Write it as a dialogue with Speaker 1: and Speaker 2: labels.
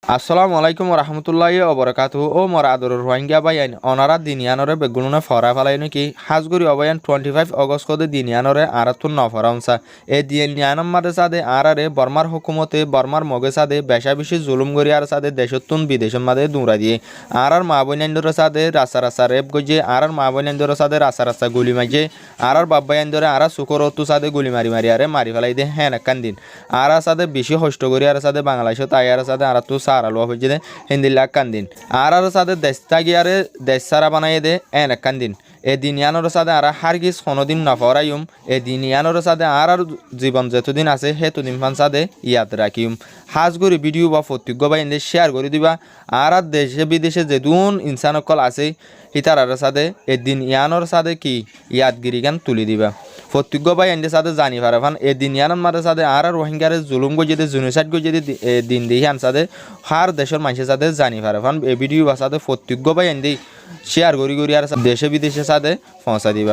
Speaker 1: আসসালামু আলাইকুম রহমতুল্লাহি ওবরাকাতুহু ও মোর আদরের রোহিঙ্গা বাইন অনারা দিনিয়ানরে বেগুনে ফরা ফেলাই নাকি হাজগুড়ি অবয়ান 25 অগস্ট কদে দিনিয়ানরে আরাতুন নফরাউনসা এ দিনিয়ানম মাদে সাদে আরারে বর্মার হুকুমতে বর্মার মগে সাদে বেশা বেশি জুলুম গরি আর সাদে দেশতুন বিদেশম মাদে দূরা দিয়ে আরার মা বইনাইন্দরে সাদে রাস্তা রাস্তা রেপ গজে আরার মা বইনাইন্দরে সাদে রাস্তা রাস্তা গুলি মাইজে আরার বাব্বাইন্দরে আরা সুকরতু সাদে গুলি মারি মারি আরে মারি ফেলাই দে হ্যাঁ একান দিন আরা সাদে বেশি হষ্ট করি আর সাদে বাংলাদেশত আয়ার সাদে আরা তু আলো হয়ে দে হিন্দিল্লা কান্দিন আর সাথে দেশটা গিয়ারে দেশ সারা বানাই দে এন কান্দিন এ দিনিয়ানোর সাথে আর হারগিস কোনোদিন নফরাইম এ দিনিয়ানোর সাথে আর জীবন যতদিন আছে সেতদিন ফান সাথে ইয়াদ রাখিম হাজগুড়ি ভিডিও বা প্রত্যেক বা এনে শেয়ার করে দিবা আর দেশে বিদেশে যেদুন ইনসানকল আছে হিতার সাথে এ দিনিয়ানোর সাথে কি ইয়াদগিরি গান তুলি দিবা প্রত্যেক ভাই এদের সাথে জানি পারে ফান এ দিন ইয়ানোর মাঝে সাথে আর রোহিঙ্গারে জুলুম গো যদি জুনিসাইড গো যদি দিন দিই আন সাথে হার দেশের মানুষের সাথে জানি পারে ফান এ ভিডিও বা সাথে প্রত্যেক ভাই এনে শেয়ার করি আর দেশে বিদেশের সাথে পৌঁছা দিবা।